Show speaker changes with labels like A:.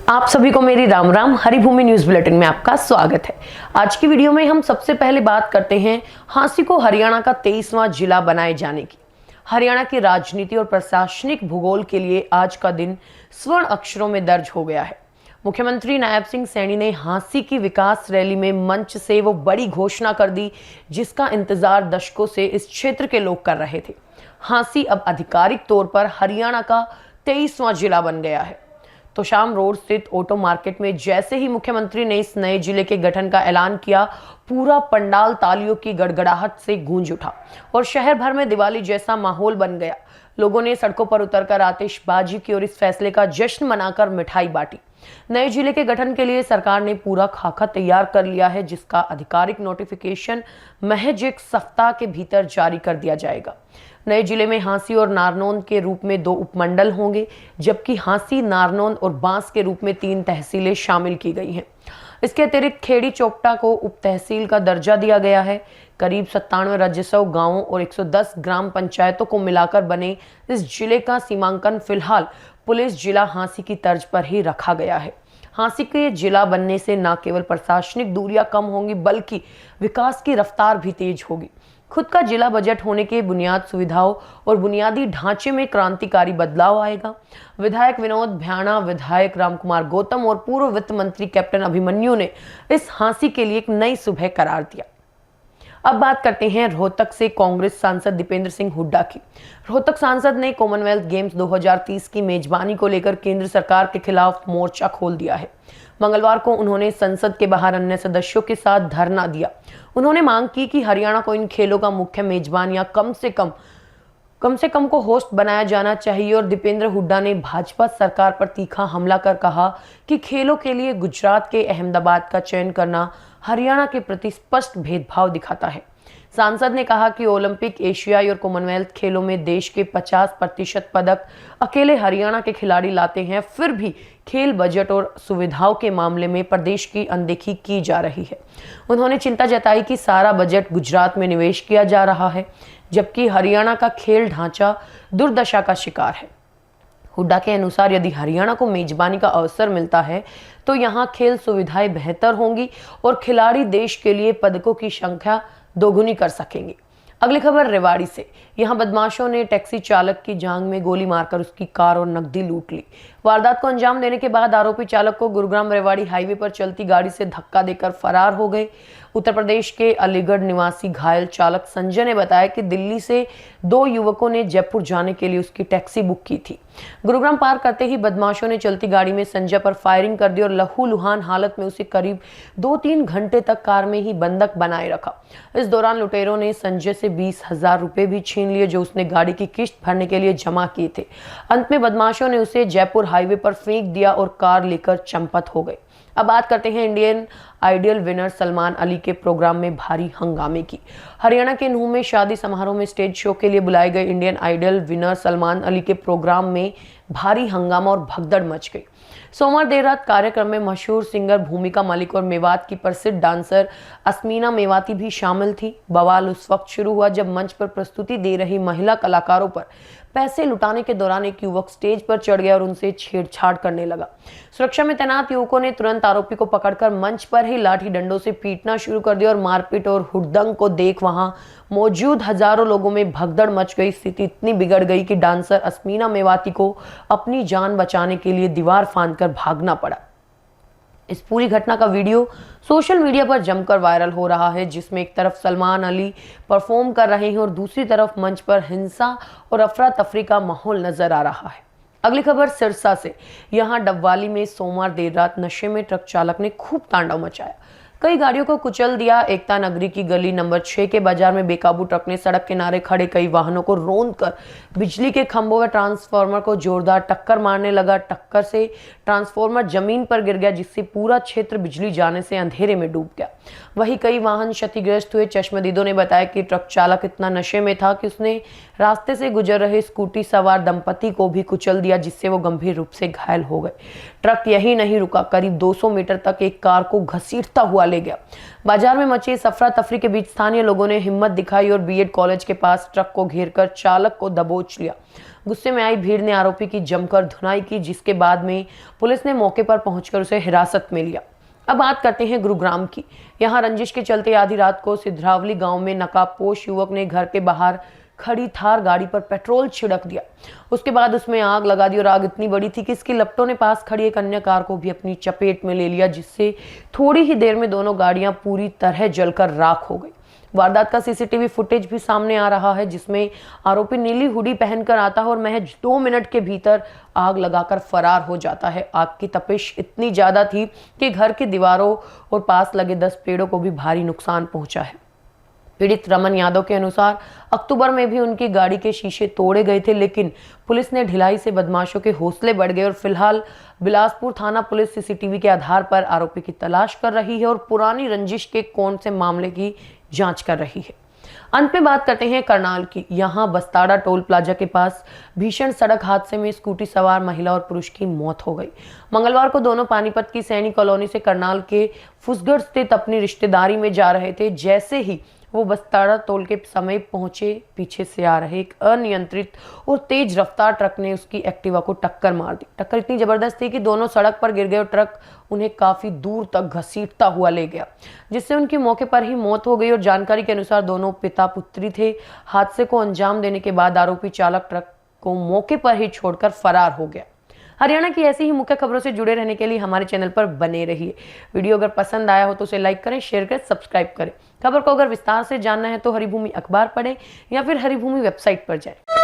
A: आप सभी को मेरी राम राम। हरिभूमि न्यूज बुलेटिन में आपका स्वागत है। आज की वीडियो में हम सबसे पहले बात करते हैं हांसी को हरियाणा का 23वां जिला बनाए जाने की। हरियाणा की राजनीति और प्रशासनिक भूगोल के लिए आज का दिन स्वर्ण अक्षरों में दर्ज हो गया है। मुख्यमंत्री नायब सिंह सैनी ने हांसी की विकास रैली में मंच से वो बड़ी घोषणा कर दी जिसका इंतजार दशकों से इस क्षेत्र के लोग कर रहे थे। हांसी अब आधिकारिक तौर पर हरियाणा का 23वां जिला बन गया है। तो शाम रोड स्थित ऑटो मार्केट में जैसे ही मुख्यमंत्री ने इस नए जिले के गठन का ऐलान किया, पूरा पंडाल तालियों की गड़गड़ाहट से गूंज उठा और शहर भर में दिवाली जैसा माहौल बन गया। लोगों ने सड़कों पर उतरकर आतिशबाजी की और इस फैसले का जश्न मनाकर मिठाई बांटी। नए जिले के गठन के लिए सरकार ने पूरा खाका तैयार कर लिया है, जिसका आधिकारिक नोटिफिकेशन महज एक सप्ताह के भीतर जारी कर दिया जाएगा। नए जिले में हांसी और नारनौंद के रूप में 2 उपमंडल होंगे, जबकि हांसी, नारनौंद और बांस के रूप में 3 तहसीलें शामिल की गई हैं। इसके अतिरिक्त खेड़ी चोपटा को उप तहसील का दर्जा दिया गया है। करीब 97 राजस्व गांवों और 110 ग्राम पंचायतों को मिलाकर बने इस जिले का सीमांकन फिलहाल पुलिस जिला हांसी की तर्ज पर ही रखा गया है। हांसी के जिला बनने से न केवल प्रशासनिक दूरियां कम होंगी, बल्कि विकास की रफ्तार भी तेज होगी। खुद का जिला बजट होने के बुनियाद सुविधाओं और बुनियादी ढांचे में क्रांतिकारी बदलाव आएगा। विधायक विनोद भ्याणा, विधायक रामकुमार गौतम और पूर्व वित्त मंत्री कैप्टन अभिमन्यु ने इस हांसी के लिए एक नई सुबह करार दिया। अब बात करते हैं रोहतक से कांग्रेस सांसद दीपेंद्र सिंह हुड्डा की। रोहतक सांसद ने कॉमनवेल्थ गेम्स 2030 की मेजबानी को लेकर केंद्र सरकार के खिलाफ मोर्चा खोल दिया है। मंगलवार को उन्होंने संसद के बाहर अन्य सदस्यों के साथ धरना दिया। उन्होंने मांग की कि हरियाणा को इन खेलों का मुख्य मेजबान या कम से कम को होस्ट बनाया जाना चाहिए। और दीपेंद्र हुड्डा ने भाजपा सरकार पर तीखा हमला कर कहा कि खेलों के लिए गुजरात के अहमदाबाद का चयन करना हरियाणा के प्रति स्पष्ट भेदभाव दिखाता है। सांसद ने कहा कि ओलंपिक, एशियाई और कॉमनवेल्थ खेलों में देश के 50% पदक अकेले हरियाणा के खिलाड़ी लाते हैं, फिर भी खेल बजट और सुविधाओं के मामले में प्रदेश की अनदेखी की जा रही है। उन्होंने चिंता जताई कि सारा बजट गुजरात में निवेश किया जा रहा है, जबकि हरियाणा का खेल ढांचा दुर्दशा का शिकार है। हुड्डा के अनुसार यदि हरियाणा को मेजबानी का अवसर मिलता है तो यहाँ खेल सुविधाएं बेहतर होंगी और खिलाड़ी देश के लिए पदकों की संख्या दोगुनी कर सकेंगे। अगली खबर रेवाड़ी से। यहां बदमाशों ने टैक्सी चालक की जांघ में गोली मारकर उसकी कार और नकदी लूट ली। वारदात को अंजाम देने के बाद आरोपी चालक को गुरुग्राम रेवाड़ी हाईवे पर चलती गाड़ी से धक्का देकर फरार हो गए। उत्तर प्रदेश के अलीगढ़ निवासी घायल चालक संजय ने बताया कि दिल्ली से 2 युवकों ने जयपुर जाने के लिए उसकी टैक्सी बुक की थी। गुरुग्राम पार करते ही बदमाशों ने चलती गाड़ी में संजय पर फायरिंग कर दी और लहूलुहान हालत में उसे करीब 2-3 घंटे तक कार में ही बंधक बनाए रखा। इस दौरान लुटेरों ने संजय से 20,000 रुपए भी छीन लिए, जो उसने गाड़ी की किश्त भरने के लिए जमा किए थे। अंत में बदमाशों ने उसे जयपुर हाईवे पर फेंक दिया और कार लेकर चंपत हो गए। अब बात करते हैं Indian idol winner Salman Ali के प्रोग्राम में भारी हंगामे की। हरियाणा के नूह में शादी समारोह में स्टेज शो के लिए बुलाए गए Indian idol winner Salman Ali के प्रोग्राम में भारी हंगामा और भगदड़ मच गई। सोमवार देर रात कार्यक्रम में मशहूर सिंगर भूमिका मलिक और मेवात की प्रसिद्ध डांसर अस्मीना मेवाती भी शामिल थी। बवाल उस वक्त शुरू हुआ जब मंच पर प्रस्तुति दे रही महिला कलाकारों पर पैसे लुटाने के दौरान एक युवक स्टेज पर चढ़ गया और उनसे छेड़छाड़ करने लगा। सुरक्षा में तैनात युवकों ने तुरंत आरोपी को पकड़कर मंच पर ही लाठी डंडों से पीटना शुरू कर दिया और मारपीट और हुड़दंग को देख वहां मौजूद हजारों लोगों में भगदड़ मच गई। स्थिति इतनी बिगड़ गई कि डांसर अस्मीना मेवाती को अपनी जान बचाने के लिए दीवार फांदकर भागना पड़ा। इस पूरी घटना का वीडियो सोशल मीडिया पर जमकर वायरल हो रहा है, जिसमें एक तरफ सलमान अली परफॉर्म कर रहे हैं और दूसरी तरफ मंच पर हिंसा और अफरा तफरी का माहौल नजर आ रहा है। अगली खबर सिरसा से। यहां डबवाली में सोमवार देर रात नशे में ट्रक चालक ने खूब तांडव मचाया, कई गाड़ियों को कुचल दिया। एकता नगरी की गली नंबर 6 के बाजार में बेकाबू ट्रक ने सड़क किनारे खड़े कई वाहनों को रौंदकर बिजली के खंभों व ट्रांसफार्मर को जोरदार टक्कर मारने लगा। टक्कर से ट्रांसफार्मर जमीन पर गिर गया, जिससे पूरा क्षेत्र बिजली जाने से अंधेरे में डूब गया। वहीं कई वाहन क्षतिग्रस्त हुए। चश्मदीदों ने बताया कि ट्रक चालक इतना नशे में था कि उसने रास्ते से गुजर रहे स्कूटी सवार दंपति को भी कुचल दिया, जिससे वो गंभीर रूप से घायल हो गए। ट्रक यही नहीं रुका, करीब 200 मीटर तक एक कार को घसीटता हुआ ले गया। बाजार में मची इस अफरा तफरी के बीच स्थानीय लोगों ने हिम्मत दिखाई और बीएड कॉलेज के पास ट्रक को घेरकर चालक को दबोच लिया। गुस्से में आई भीड़ ने आरोपी की जमकर धुनाई की, जिसके बाद में पुलिस ने मौके पर पहुंचकर उसे हिरासत में लिया। अब बात करते हैं गुरुग्राम की। यहाँ रंजिश के चलते आधी रात को सिद्धरावली गांव में नकाबपोश युवक ने घर के बाहर खड़ी थार गाड़ी पर पेट्रोल छिड़क दिया। उसके बाद उसमें आग लगा दी और आग इतनी बड़ी थी कि इसकी लपटों ने पास खड़ी एक अन्य कार को भी अपनी चपेट में ले लिया, जिससे थोड़ी ही देर में दोनों गाड़ियां पूरी तरह जलकर राख हो गई। वारदात का सीसीटीवी फुटेज भी सामने आ रहा है, जिसमें आरोपी नीली हुडी पहनकर आता है और महज 2 मिनट के भीतर आग लगाकर फरार हो जाता है। आग की तपिश इतनी ज्यादा थी कि घर की दीवारों और पास लगे 10 पेड़ों को भी भारी नुकसान पहुंचा है। पीड़ित रमन यादव के अनुसार अक्टूबर में भी उनकी गाड़ी के शीशे तोड़े गए थे, लेकिन पुलिस ने ढिलाई से बदमाशों के हौसले बढ़ गए और फिलहाल बिलासपुर थाना पुलिस सीसीटीवी के आधार पर आरोपी की तलाश कर रही है और पुरानी रंजिश के कौन से मामले की जांच कर रही है। अंत में बात करते हैं करनाल की। यहाँ बस्ताड़ा टोल प्लाजा के पास भीषण सड़क हादसे में स्कूटी सवार महिला और पुरुष की मौत हो गई। मंगलवार को दोनों पानीपत की सैनी कॉलोनी से करनाल के फुसगढ़ स्थित अपनी रिश्तेदारी में जा रहे थे। जैसे ही वो बस्ताड़ा टोल के समय पहुंचे, पीछे से आ रहे एक अनियंत्रित और तेज रफ्तार ट्रक ने उसकी एक्टिवा को टक्कर मार दी। टक्कर इतनी जबरदस्त थी कि दोनों सड़क पर गिर गए और ट्रक उन्हें काफी दूर तक घसीटता हुआ ले गया, जिससे उनकी मौके पर ही मौत हो गई। और जानकारी के अनुसार दोनों पिता पुत्री थे। हादसे को अंजाम देने के बाद आरोपी चालक ट्रक को मौके पर ही छोड़कर फरार हो गया। हरियाणा की ऐसी ही मुख्य खबरों से जुड़े रहने के लिए हमारे चैनल पर बने रहिए। वीडियो अगर पसंद आया हो तो उसे लाइक करें, शेयर करें, सब्सक्राइब करें। खबर को अगर विस्तार से जानना है तो हरिभूमि अखबार पढ़ें या फिर हरिभूमि वेबसाइट पर जाएं।